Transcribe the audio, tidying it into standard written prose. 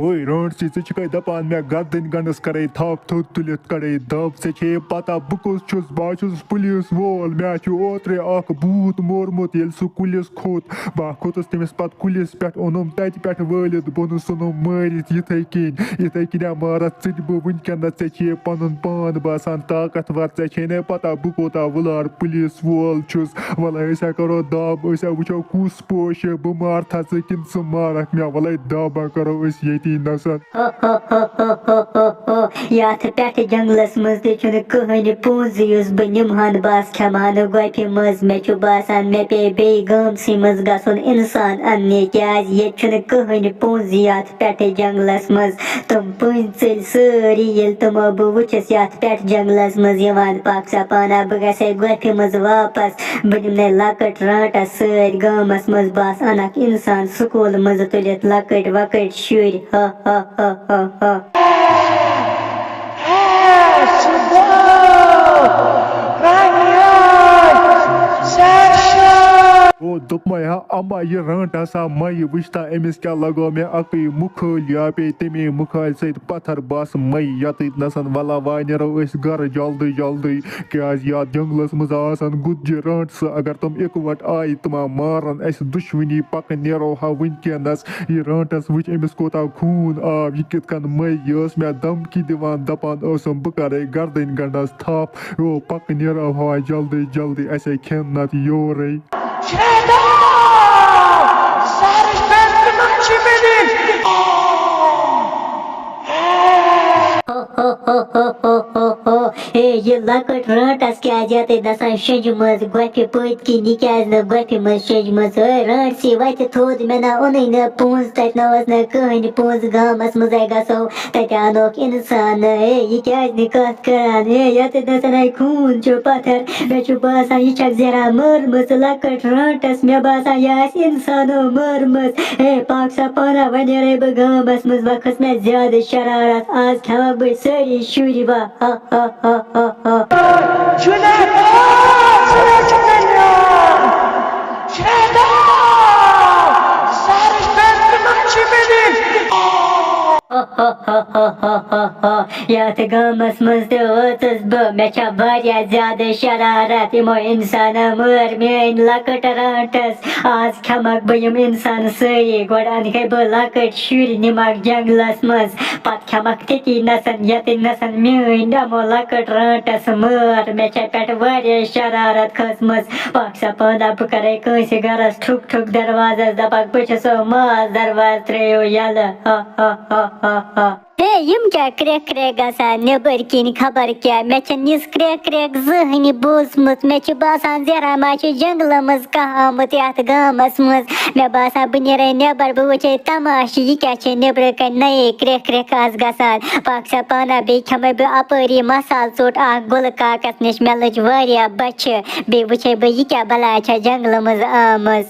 Oi, Ronsi, ژٕ چھُکھے دپان مےٚ گردٕنۍ گنڈس کرے تھپھ تھوٚد تُلِتھ کڑے دب ژےٚ چھے پتہ بہٕ کُس چھُس بہٕ چھُس پُلیٖس وول مےٚ چھُ اوترے اکھ بوٗت مورمُت ییٚلہِ سُہ کُلِس کھوٚت بہٕ کھوٚتُس تٔمِس پتہٕ کُلِس پٮ۪ٹھ اوٚنُم تتہِ پٮ۪ٹھ وٲلِتھ بۄنہٕ ژھُنُم مٲرِتھ یِتھے کِنۍ مارتھ ژٕ تہِ بہٕ وٕنکٮ۪نس ژےٚ چھے پنُن پان باسان طاقتور ژےٚ چھے نَے پتہ بہٕ کوٗتاہ وُلار پُلیٖس وول چھُس وَلے أسۍ ہا کرو دب أسۍ ہا وٕچھو کُس پوش چھُ بہٕ مارتھا ژٕ کِنہٕ ژٕ مارکھ مےٚ وَلے دب ہا کرو أسۍ ییٚتی نسن یتھ پٮ۪ٹھ جنگلس منٛز تہِ چھُنہٕ کٕہٕنۍ پونٛسہٕ یُس بہٕ نِمہن بس کھٮ۪مہٕ ہن گۄپھِ منٛز مےٚ چھُ باسان مےٚ پیٚیہِ بیٚیہِ گامسٕے منٛز گژھُن اِنسان اننہِ کیٛازِ ییٚتہِ چھُنہٕ کٕہٕنۍ پونٛسہٕ یتھ پٮ۪ٹھ جنگلس منٛز تِم پٔنٛزۍ ژٔلۍ سٲری ییٚلہِ تِمو بہٕ وٕچھِس یتھ پٮ۪ٹھ جنگلس منٛز یِوان پاکسا پانا بہٕ گژھٕ ہے گۄپھِ منٛز واپس بہٕ نِمنے لۄکٕٹ رانٛٹس سۭتۍ گامس منٛز بس انکھ اِنسان سکوٗل منٛزٕ تُلِتھ لۄکٕٹۍ وۄکٕٹۍ شُرۍ دوٚپمَے ہا اما یہِ رانٛٹ ہسا مَیہِ وٕچھتا أمِس کیٛاہ لگو مےٚ اَکٕے مُکھٲلۍ یا پیٚیہِ تَمے مُکھالہِ سۭتۍ پتھر بس مَیہِ یَتٕتۍ نسن وَلا وۄنۍ نیرو أسۍ گرٕ جلدی جلدی کیٛازِ یتھ جنگلس منٛز آسن گُتجہِ رانٛٹسہٕ اگر تِم اِکوٹ آیہِ تِم مارن اَسہِ دُشوٕنی پکہٕ نیرو ہا وٕنکٮ۪نس یہِ رانٛٹس وٕچھ أمِس کوٗتاہ خوٗن آو یہِ کِتھ کٔنۍ مَیہِ یہِ ٲس مےٚ دمکی دِوان دپان ٲسٕم بہٕ کرے گردٕنۍ گنڈس تھپھ پکہٕ نیرو ہا جلدی جلدی اَسے کھٮ۪ن نتہٕ یورے یہِ لۄکٕٹ رانٛٹس کیٛازِ یتٕتۍ نسن شنٛجمٕژ گۄپھِ پٔتۍ کِنۍ یہِ کیٛازِ نہٕ گۄپھِ منٛز شنٛجمٕژ رانٛٹسٕے وتہِ تھوٚد مےٚ نہ اوٚنُے نہٕ پونٛسہٕ تتہِ نہ اوس نہٕ کٕہٕنۍ پونٛسہٕ گامس منٛزے گژھو تتہِ انوکھ اِنسان یہِ کیٛازِ نہٕ کتھ کران یتٕتۍ نسن خوٗن چھُ پتھر مےٚ چھُ باسان یہِ چھکھ زہرا مٲرمٕژ لۄکٕٹ رانٛٹس مےٚ باسان یہِ آسہِ اِنسانو مٲرمٕژ پاکسا پانا وۄنۍ نیرے بہٕ گامس منٛز وۄنۍ کھٔژ مےٚ زیادٕ شرارت آز کھٮ۪مکھ بہٕ سٲری شُرۍ یتھ گامس منٛز تہِ وٲژٕس بہٕ مےٚ چھےٚ واریاہ زیادٕ شرارت یِمو اِنسانو مٲر میٲنۍ لۄکٕٹ رانٛٹس آز کھٮ۪مکھ بہٕ یِم اِنسان سٲری گۄڈٕ انہٕ ہے بہٕ لۄکٕٹۍ شُرۍ نِمکھ جنگلس منٛز پتہٕ کھٮ۪مکھ تٔتی نسن ییٚتٮ۪ن نسن میٲنۍ یِمو لۄکٕٹ رانٛٹس مٲر مےٚ چھےٚ پٮ۪ٹھٕ واریاہ شرارت کھٔژمٕژ پاکسا پانا بہٕ کرے کٲنٛسہِ گرس ٹھُک ٹھُک دروازس دپکھ بہٕ چھسو ماز درواز ترٲیِو یلہٕ یِم کیٛاہ کرٛٮ۪کھ کرٛٮ۪کھ گژھان نیٚبٕرۍ کِنۍ خبر کیٛاہ مےٚ چھَنہٕ یِژھ کرٛٮ۪کھ کرٛٮ۪کھ زٕہٕنۍ بوٗزمٕژ مےٚ چھُ باسان زہرا ما چھُ جنگلہٕ منٛز کانٛہہ آمُت یتھ گامس منٛز مےٚ باسان بہٕ نیرے نٮ۪بر بہٕ وٕچھے تماشہٕ یہِ کیٛاہ چھِ نیٚبرٕ کَنۍ نَیے کرٛٮ۪کھ کرٛٮ۪کھ آز گژھان پاکسا پانا بیٚیہِ کھٮ۪مے بہٕ اپٲری مسالہٕ ژوٚٹ اکھ گُلہٕ کاکس نِش مےٚ لٔج واریاہ بچھِ بیٚیہِ وٕچھے بہٕ یہِ کیٛاہ بلاے چھےٚ جنگلہٕ منٛز آمٕژ